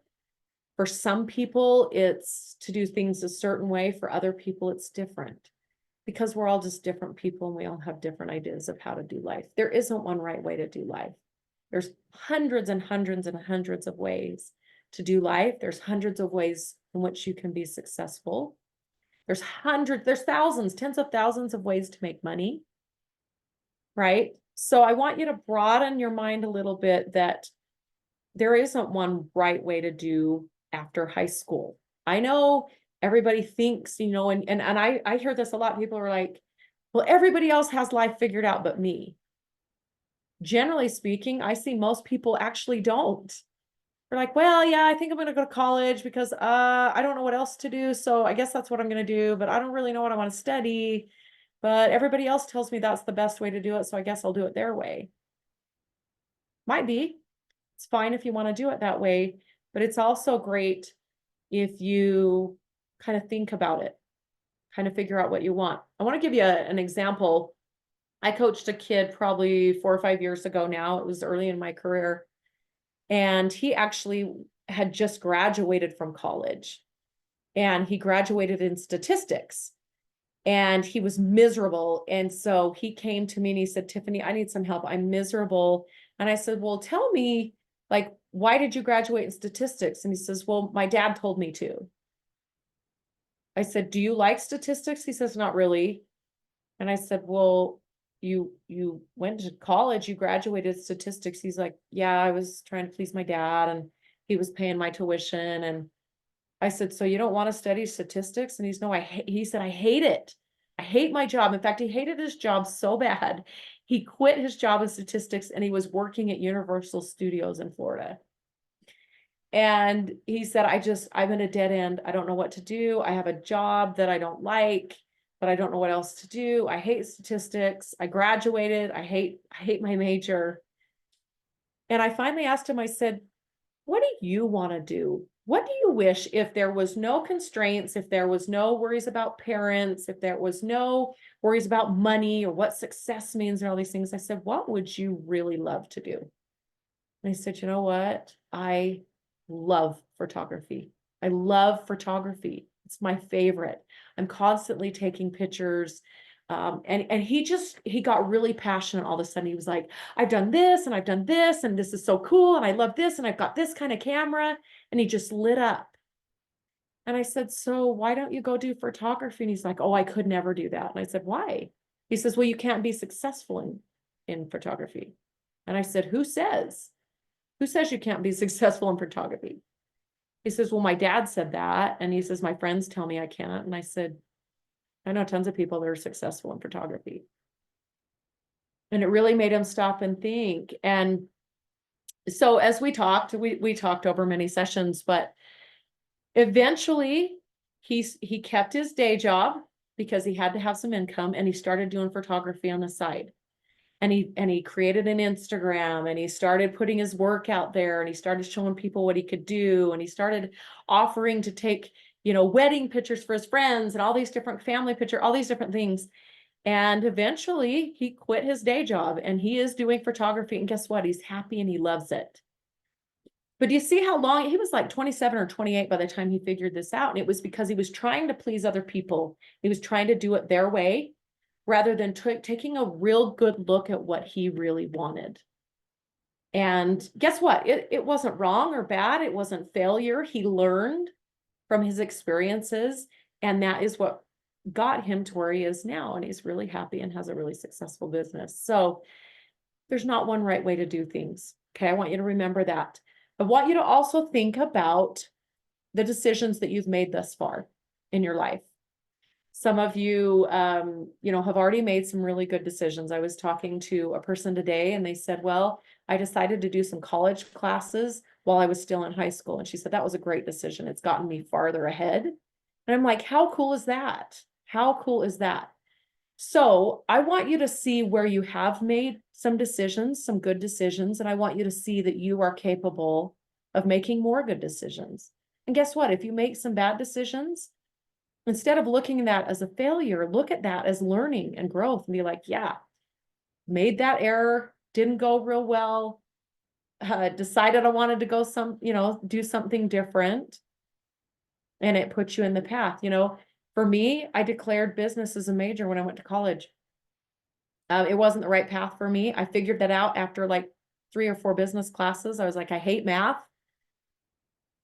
For some people, it's to do things a certain way. For other people, it's different because we're all just different people and we all have different ideas of how to do life. There isn't one right way to do life. There's hundreds and hundreds and hundreds of ways to do life. There's hundreds of ways in which you can be successful. There's thousands, tens of thousands of ways to make money, right? So I want you to broaden your mind a little bit that there isn't one right way to do after high school. I know everybody thinks, and I hear this a lot. People are like, well, everybody else has life figured out but me. Generally speaking, I see most people actually don't. They're like, well, yeah, I think I'm going to go to college because I don't know what else to do. So I guess that's what I'm going to do, but I don't really know what I want to study. But everybody else tells me that's the best way to do it. So I guess I'll do it their way. Might be. It's fine if you want to do it that way, but it's also great if you kind of think about it, kind of figure out what you want. I want to give you an example. I coached a kid probably 4 or 5 years ago now. It was early in my career. And he actually had just graduated from college. And he graduated in statistics. And he was miserable. And so he came to me and he said, Tiffany, I need some help. I'm miserable. And I said, well, tell me, like, why did you graduate in statistics? And he says, well, my dad told me to. I said, do you like statistics? He says, not really. And I said, well, you went to college, you graduated statistics. He's like, yeah, I was trying to please my dad and he was paying my tuition. And I said, so you don't want to study statistics? And he said, I hate it. I hate my job. In fact, he hated his job so bad. He quit his job in statistics and he was working at Universal Studios in Florida. And he said, I'm in a dead end. I don't know what to do. I have a job that I don't like, but I don't know what else to do. I hate statistics. I graduated. I hate my major. And I finally asked him, I said, what do you want to do? What do you wish if there was no constraints, if there was no worries about parents, if there was no worries about money or what success means and all these things? I said, what would you really love to do? And he said, you know what? I love photography. I love photography. It's my favorite. I'm constantly taking pictures. And he got really passionate all of a sudden. He was like, I've done this and I've done this and this is so cool. And I love this. And I've got this kind of camera. And he just lit up. And I said, so why don't you go do photography? And he's like, oh, I could never do that. And I said, why? He says, well, you can't be successful in photography. And I said, who says? Who says you can't be successful in photography? He says, well, my dad said that. And he says, my friends tell me I can't. And I said, I know tons of people that are successful in photography. And it really made him stop and think. And so as we talked over many sessions, but eventually he kept his day job because he had to have some income and he started doing photography on the side. And he created an Instagram and he started putting his work out there and he started showing people what he could do. And he started offering to take, wedding pictures for his friends and all these different family pictures, all these different things. And eventually he quit his day job and he is doing photography. And guess what? He's happy and he loves it. But do you see how long he was, like 27 or 28 by the time he figured this out? And it was because he was trying to please other people. He was trying to do it their way, rather than taking a real good look at what he really wanted. And guess what? It wasn't wrong or bad. It wasn't failure. He learned from his experiences. And that is what got him to where he is now. And he's really happy and has a really successful business. So there's not one right way to do things. Okay. I want you to remember that. I want you to also think about the decisions that you've made thus far in your life. Some of you, have already made some really good decisions. I was talking to a person today and they said, well, I decided to do some college classes while I was still in high school. And she said, that was a great decision. It's gotten me farther ahead. And I'm like, how cool is that? How cool is that? So I want you to see where you have made some decisions, some good decisions, and I want you to see that you are capable of making more good decisions. And guess what? If you make some bad decisions, instead of looking at that as a failure, look at that as learning and growth and be like, yeah, made that error, didn't go real well, decided I wanted to go do something different, and it puts you in the path. For me, I declared business as a major when I went to college. It wasn't the right path for me. I figured that out after like 3 or 4 business classes. I was like, I hate math.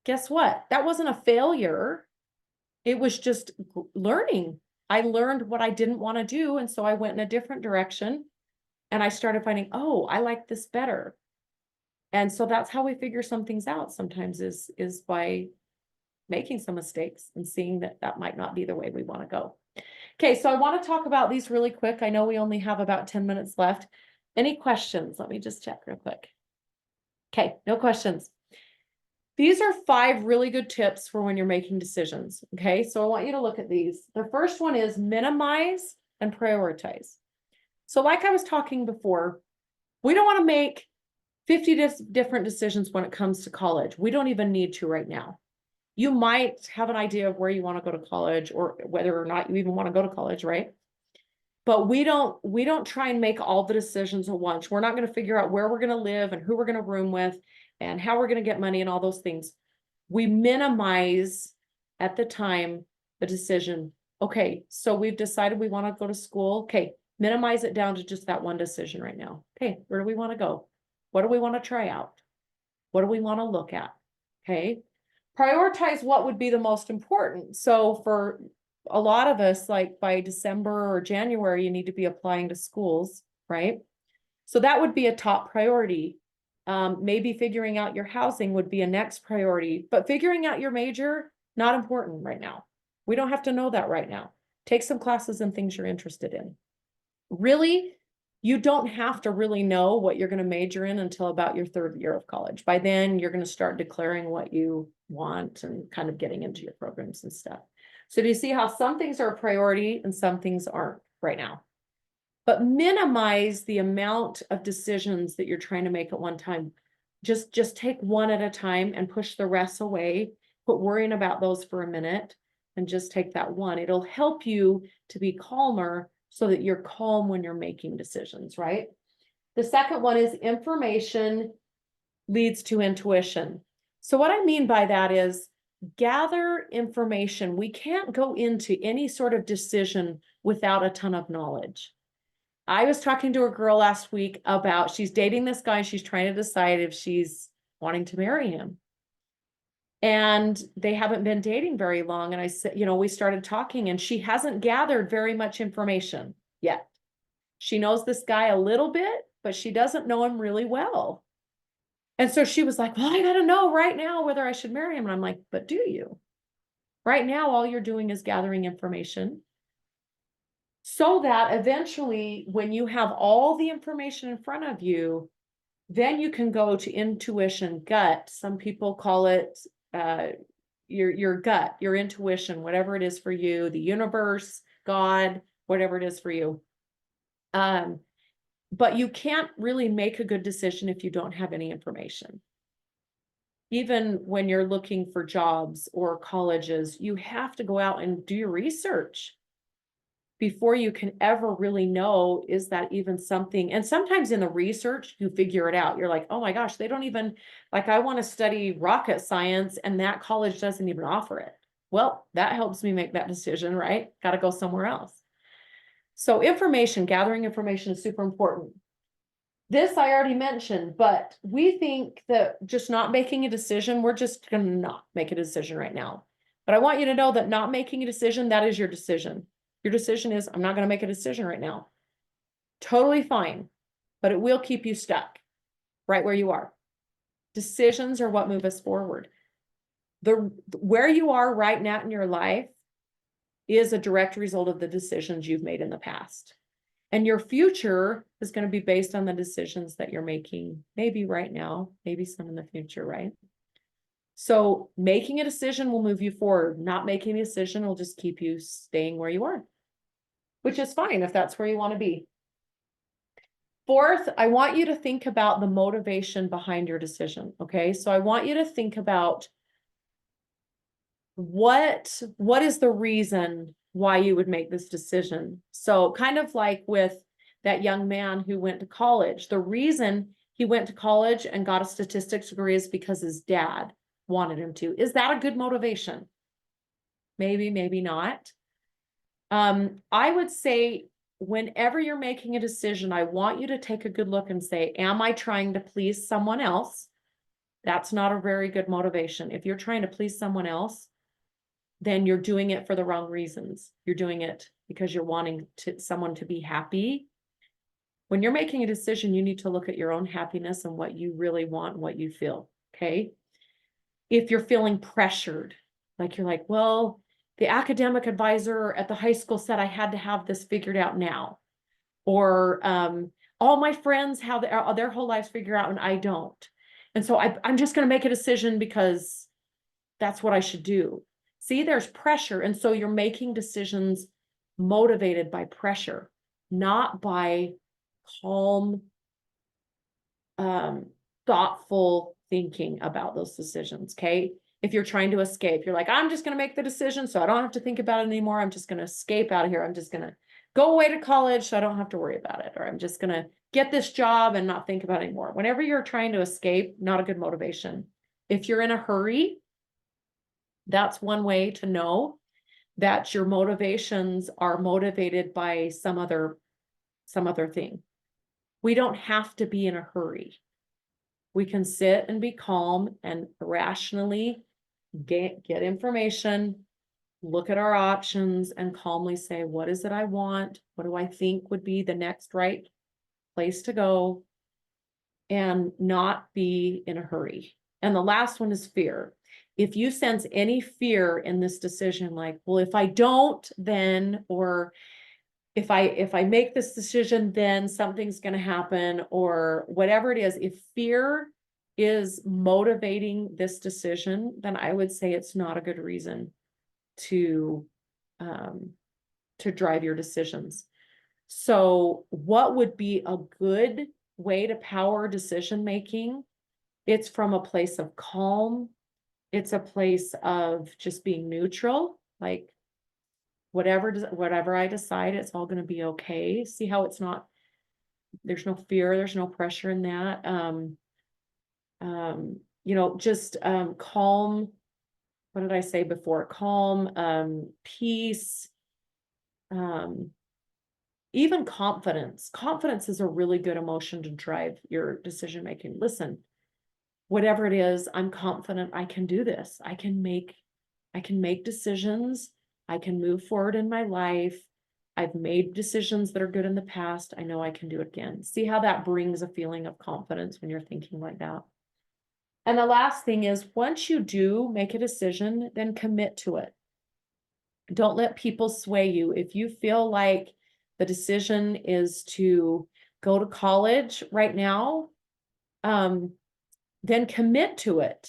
Guess what? That wasn't a failure. It was just learning. I learned what I didn't want to do. And so I went in a different direction and I started finding, oh, I like this better. And so that's how we figure some things out sometimes is by making some mistakes and seeing that that might not be the way we want to go. Okay, so I want to talk about these really quick. I know we only have about 10 minutes left. Any questions? Let me just check real quick. Okay, no questions. These are 5 really good tips for when you're making decisions. Okay, so I want you to look at these. The first one is minimize and prioritize. So like I was talking before, we don't want to make 50 different decisions when it comes to college. We don't even need to right now. You might have an idea of where you want to go to college or whether or not you even want to go to college, right? But we don't try and make all the decisions at once. We're not going to figure out where we're going to live and who we're going to room with and how we're going to get money and all those things. We minimize at the time the decision. Okay, so we've decided we want to go to school. Okay, minimize it down to just that one decision right now. Okay, where do we want to go? What do we want to try out? What do we want to look at? Okay, prioritize what would be the most important. So for a lot of us, like by December or January, you need to be applying to schools, right? So that would be a top priority. Maybe figuring out your housing would be a next priority, but figuring out your major, not important right now. We don't have to know that right now. Take some classes and things you're interested in. Really, you don't have to really know what you're going to major in until about your 3rd year of college. By then, you're going to start declaring what you want and kind of getting into your programs and stuff. So do you see how some things are a priority and some things aren't right now? But minimize the amount of decisions that you're trying to make at one time. Just take one at a time and push the rest away. Quit worrying about those for a minute and just take that one. It'll help you to be calmer so that you're calm when you're making decisions, right? The second one is information leads to intuition. So what I mean by that is gather information. We can't go into any sort of decision without a ton of knowledge. I was talking to a girl last week about she's dating this guy. She's trying to decide if she's wanting to marry him. And they haven't been dating very long. And I said, we started talking and she hasn't gathered very much information yet. She knows this guy a little bit, but she doesn't know him really well. And so she was like, well, I got to know right now whether I should marry him. And I'm like, but do you? Right now, all you're doing is gathering information so that eventually when you have all the information in front of you, then you can go to intuition, gut. Some people call it your gut, your intuition, whatever it is for you, the universe, God, whatever it is for you. But you can't really make a good decision if you don't have any information. Even when you're looking for jobs or colleges, you have to go out and do your research before you can ever really know, is that even something? And sometimes in the research, you figure it out. You're like, oh my gosh, they don't even, like, I want to study rocket science and that college doesn't even offer it. Well, that helps me make that decision, right? Got to go somewhere else. So gathering information is super important. This I already mentioned, but we think that just not making a decision, we're just going to not make a decision right now. But I want you to know that not making a decision, that is your decision. Your decision is, I'm not going to make a decision right now. Totally fine, but it will keep you stuck right where you are. Decisions are what move us forward. Where you are right now in your life is a direct result of the decisions you've made in the past. And your future is going to be based on the decisions that you're making, maybe right now, maybe some in the future, right? So making a decision will move you forward. Not making a decision will just keep you staying where you are, which is fine if that's where you want to be. Fourth, I want you to think about the motivation behind your decision. Okay. So I want you to think about what is the reason why you would make this decision. So kind of like with that young man who went to college, the reason he went to college and got a statistics degree is because his dad wanted him to. Is that a good motivation? Maybe, maybe not. I would say whenever you're making a decision, I want you to take a good look and say, am I trying to please someone else? That's not a very good motivation. If you're trying to please someone else, then you're doing it for the wrong reasons. You're doing it because you're wanting someone to be happy. When you're making a decision, you need to look at your own happiness and what you really want and what you feel. Okay. If you're feeling pressured, like you're like, well, the academic advisor at the high school said I had to have this figured out now. Or all my friends have their whole lives figured out and I don't. And so I'm just going to make a decision because that's what I should do. See, there's pressure. And so you're making decisions motivated by pressure, not by calm, thoughtful thinking about those decisions. Okay. If you're trying to escape, you're like, I'm just going to make the decision so I don't have to think about it anymore. I'm just going to escape out of here. I'm just going to go away to college so I don't have to worry about it. Or I'm just going to get this job and not think about it anymore. Whenever you're trying to escape, not a good motivation. If you're in a hurry, that's one way to know that your motivations are motivated by some other thing. We don't have to be in a hurry. We can sit and be calm and rationally get information, look at our options and calmly say, what is it I want? What do I think would be the next right place to go? And not be in a hurry. And the last one is fear. If you sense any fear in this decision, like, well, if I don't, then, or if I make this decision, then something's going to happen, or whatever it is, if fear is motivating this decision, then I would say it's not a good reason to drive your decisions. So what would be a good way to power decision making? It's from a place of calm. It's a place of just being neutral, like whatever I decide, it's all going to be okay. See how it's not, there's no fear, there's no pressure in that. Just calm. What did I say before? Calm, peace, even confidence. Confidence is a really good emotion to drive your decision making. Listen, whatever it is, I'm confident I can do this. I can make decisions. I can move forward in my life. I've made decisions that are good in the past. I know I can do it again. See how that brings a feeling of confidence when you're thinking like that. And the last thing is, once you do make a decision, then commit to it. Don't let people sway you. If you feel like the decision is to go to college right now, then commit to it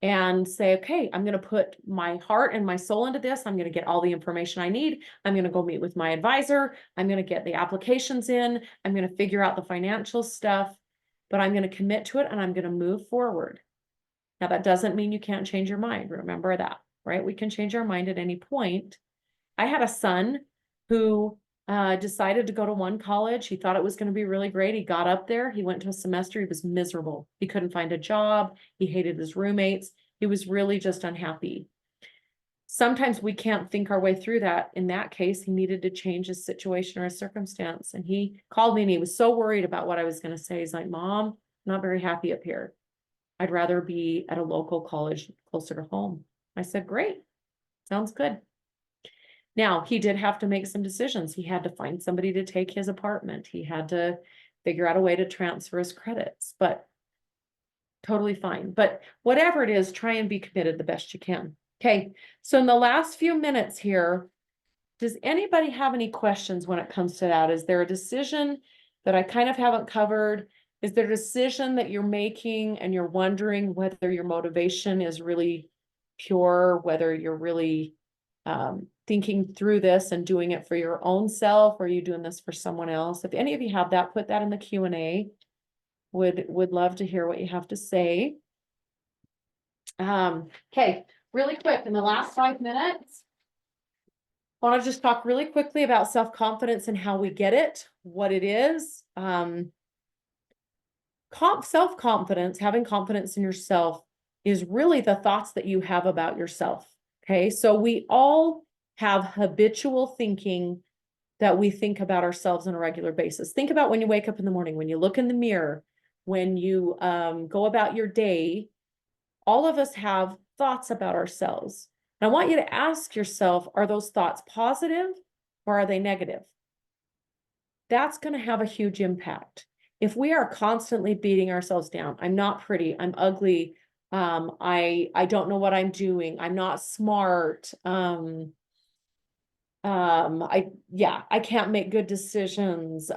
and say, okay, I'm going to put my heart and my soul into this. I'm going to get all the information I need. I'm going to go meet with my advisor. I'm going to get the applications in. I'm going to figure out the financial stuff, but I'm going to commit to it and I'm going to move forward. Now, that doesn't mean you can't change your mind. Remember that, right? We can change our mind at any point. I had a son who decided to go to one college. He thought it was going to be really great. He got up there. He went to a semester. He was miserable. He couldn't find a job. He hated his roommates. He was really just unhappy. Sometimes we can't think our way through that. In that case, he needed to change his situation or his circumstance. And he called me and he was so worried about what I was going to say. He's like, Mom, I'm not very happy up here. I'd rather be at a local college closer to home. I said, great. Sounds good. Now, he did have to make some decisions. He had to find somebody to take his apartment. He had to figure out a way to transfer his credits, but totally fine. But whatever it is, try and be committed the best you can. Okay, so in the last few minutes here, Does anybody have any questions when it comes to that? Is there a decision that I kind of haven't covered? Is there a decision that you're making and you're wondering whether your motivation is really pure, whether you're really thinking through this and doing it for your own self, or are you doing this for someone else? If any of you have that, put that in the Q&A. Would love to hear what you have to say. Okay, really quick, in the last 5 minutes, I want to just talk really quickly about self-confidence and how we get it, what it is. Self-confidence, having confidence in yourself, is really the thoughts that you have about yourself. Okay, so we all have habitual thinking that we think about ourselves on a regular basis. Think about when you wake up in the morning, when you look in the mirror, when you go about your day. All of us have thoughts about ourselves. And I want you to ask yourself, are those thoughts positive or are they negative? That's going to have a huge impact. If we are constantly beating ourselves down, I'm not pretty, I'm ugly, I don't know what I'm doing, I'm not smart, I can't make good decisions,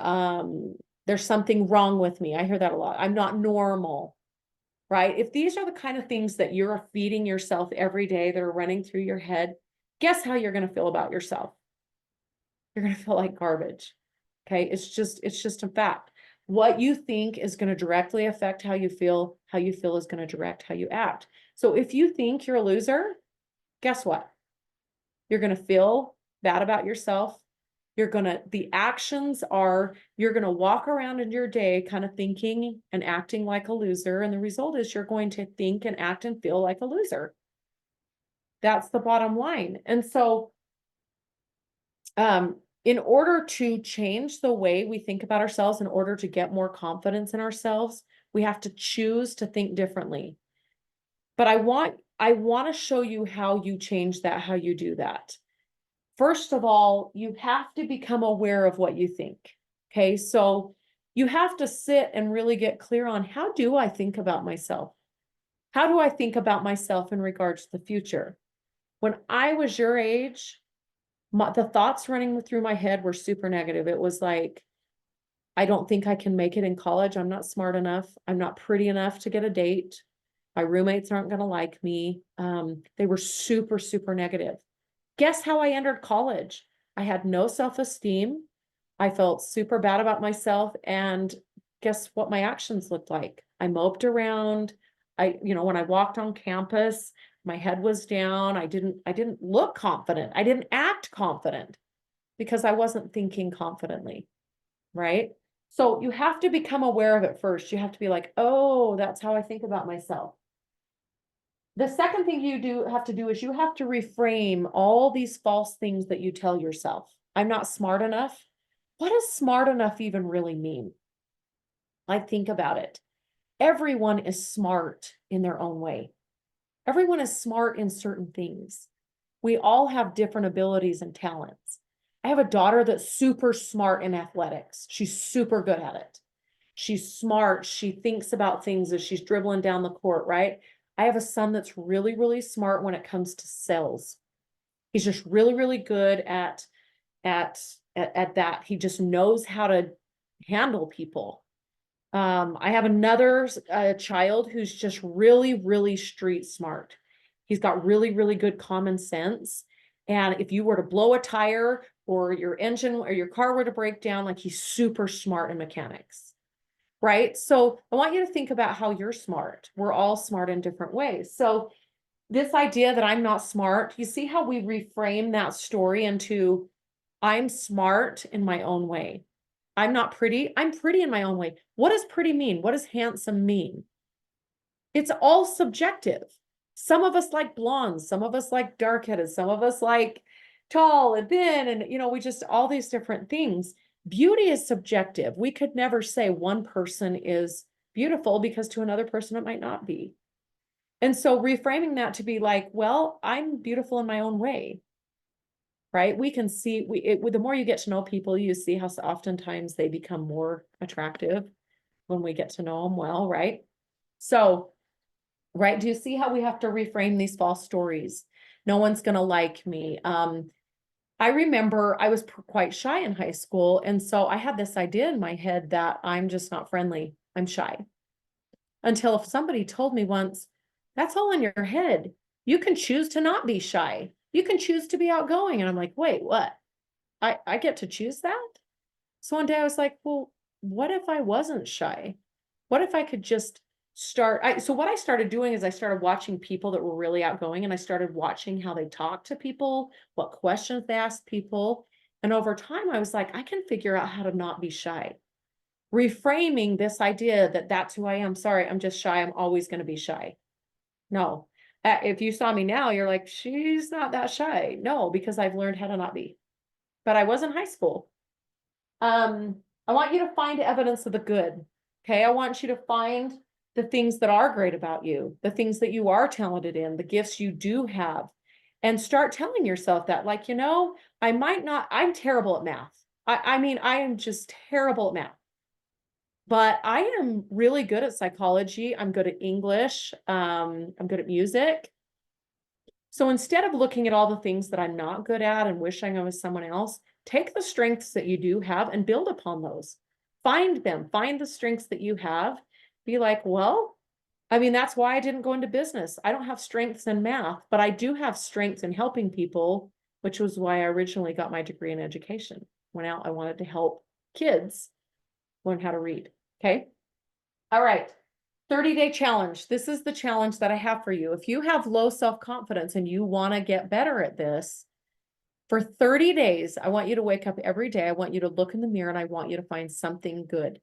there's something wrong with me. I hear that a lot. I'm not normal. Right? If these are the kind of things that you're feeding yourself every day that are running through your head, guess how you're going to feel about yourself? You're going to feel like garbage. Okay. It's just a fact. What you think is going to directly affect how you feel is going to direct how you act. So if you think you're a loser, guess what? You're going to feel bad about yourself. The actions are, you're going to walk around in your day kind of thinking and acting like a loser. And the result is you're going to think and act and feel like a loser. That's the bottom line. And so, in order to change the way we think about ourselves, in order to get more confidence in ourselves, we have to choose to think differently. But I want to show you how you change that, how you do that. First of all, you have to become aware of what you think. Okay, so you have to sit and really get clear on, how do I think about myself? How do I think about myself in regards to the future? When I was your age, the thoughts running through my head were super negative. It was like, I don't think I can make it in college. I'm not smart enough. I'm not pretty enough to get a date. My roommates aren't going to like me. They were super, super negative. Guess how I entered college? I had no self-esteem. I felt super bad about myself. And guess what my actions looked like? I moped around. When I walked on campus, my head was down. I didn't look confident. I didn't act confident because I wasn't thinking confidently, right? So you have to become aware of it first. You have to be like, oh, that's how I think about myself. The second thing you have to do is you have to reframe all these false things that you tell yourself. I'm not smart enough. What does smart enough even really mean? Like, think about it. Everyone is smart in their own way. Everyone is smart in certain things. We all have different abilities and talents. I have a daughter that's super smart in athletics. She's super good at it. She's smart. She thinks about things as she's dribbling down the court, right? I have a son that's really, really smart when it comes to sales. He's just really, really good at that. He just knows how to handle people. I have another child who's just really, really street smart. He's got really, really good common sense. And if you were to blow a tire or your engine or your car were to break down, like, he's super smart in mechanics. Right? So I want you to think about how you're smart. We're all smart in different ways. So this idea that I'm not smart, you see how we reframe that story into, I'm smart in my own way. I'm not pretty. I'm pretty in my own way. What does pretty mean? What does handsome mean? It's all subjective. Some of us like blondes, some of us like dark-headed, some of us like tall and thin, and we just, all these different things. Beauty is subjective. We could never say one person is beautiful because to another person it might not be. And so reframing that to be like, well, I'm beautiful in my own way, right? We can see, the more you get to know people, you see how oftentimes they become more attractive when we get to know them well, right? So, right, do you see how we have to reframe these false stories? No one's going to like me. I remember I was quite shy in high school. And so I had this idea in my head that I'm just not friendly. I'm shy. Until if somebody told me once, that's all in your head. You can choose to not be shy. You can choose to be outgoing. And I'm like, wait, what? I get to choose that? So one day I was like, well, what if I wasn't shy? What if I could just start? So what I started doing is I started watching people that were really outgoing, and I started watching how they talked to people, what questions they asked people. And over time, I was like, I can figure out how to not be shy. Reframing this idea that that's who I am. Sorry, I'm just shy. I'm always going to be shy. No. If you saw me now, you're like, she's not that shy. No, because I've learned how to not be. But I was in high school. I want you to find evidence of the good. Okay. I want you to find the things that are great about you, the things that you are talented in, the gifts you do have, and start telling yourself that, like, I might not, I'm terrible at math. I mean, I am just terrible at math, but I am really good at psychology. I'm good at English. I'm good at music. So instead of looking at all the things that I'm not good at and wishing I was someone else, take the strengths that you do have and build upon those. Find them, find the strengths that you have. Be like, well, I mean, that's why I didn't go into business. I don't have strengths in math, but I do have strengths in helping people, which was why I originally got my degree in education. Went out, I wanted to help kids learn how to read. Okay. All right. 30-day challenge. This is the challenge that I have for you. If you have low self-confidence and you want to get better at this, for 30 days, I want you to wake up every day. I want you to look in the mirror and I want you to find something good.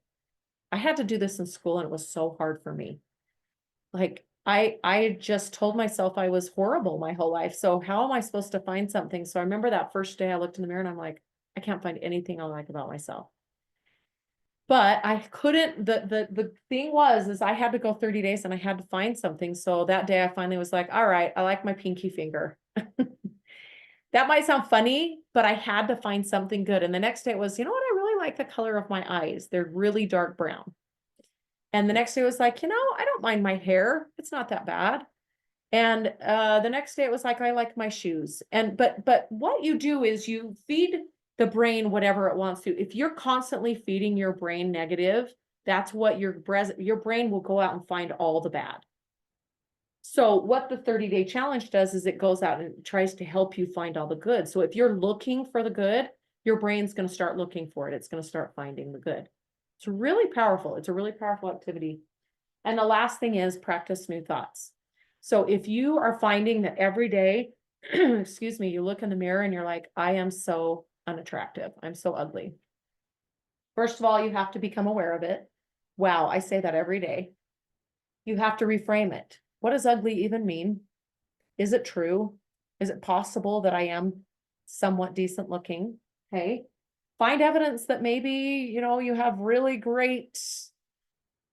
I had to do this in school and it was so hard for me. Like I just told myself I was horrible my whole life. So how am I supposed to find something? So I remember that first day I looked in the mirror and I'm like, I can't find anything I like about myself. But I couldn't, the thing is I had to go 30 days and I had to find something. So that day I finally was like, all right, I like my pinky finger. That might sound funny, but I had to find something good. And the next day it was, you know what? I really like the color of my eyes. They're really dark brown. And the next day was like, I don't mind my hair. It's not that bad. And the next day it was like, I like my shoes. And but what you do is you feed the brain whatever it wants to. If you're constantly feeding your brain negative, that's what your brain will go out and find all the bad. So what the 30-day challenge does is it goes out and tries to help you find all the good. So if you're looking for the good, your brain's going to start looking for it. It's going to start finding the good. It's really powerful. It's a really powerful activity. And the last thing is practice new thoughts. So if you are finding that every day, excuse me, you look in the mirror and you're like, I am so unattractive. I'm so ugly. First of all, you have to become aware of it. Wow, I say that every day. You have to reframe it. What does ugly even mean? Is it true? Is it possible that I am somewhat decent looking? Okay. Find evidence that maybe, you have really great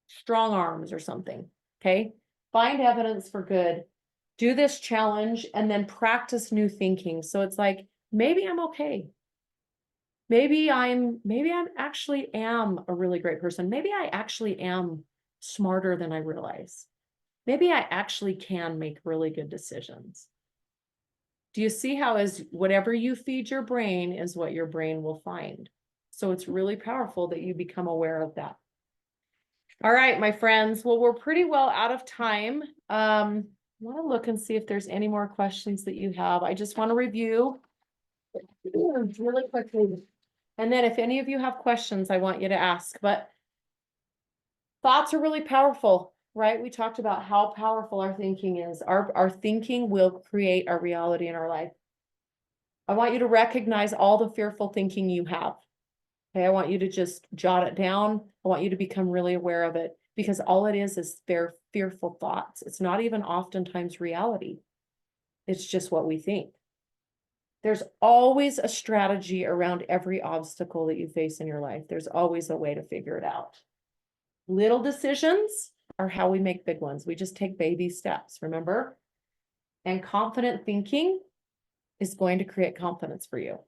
strong arms or something. Okay. Find evidence for good. Do this challenge and then practice new thinking. So it's like, maybe I'm okay. Maybe I'm actually am a really great person. Maybe I actually am smarter than I realize. Maybe I actually can make really good decisions. Do you see how as whatever you feed your brain is what your brain will find? So it's really powerful that you become aware of that. All right, my friends. Well, we're pretty well out of time. I want to look and see if there's any more questions that you have. I just want to review really quickly. And then if any of you have questions, I want you to ask. But thoughts are really powerful, right? We talked about how powerful our thinking is. Our thinking will create our reality in our life. I want you to recognize all the fearful thinking you have. Okay, I want you to just jot it down. I want you to become really aware of it because all it is fearful thoughts. It's not even oftentimes reality. It's just what we think. There's always a strategy around every obstacle that you face in your life. There's always a way to figure it out. Little decisions are how we make big ones. We just take baby steps, remember? And confident thinking is going to create confidence for you.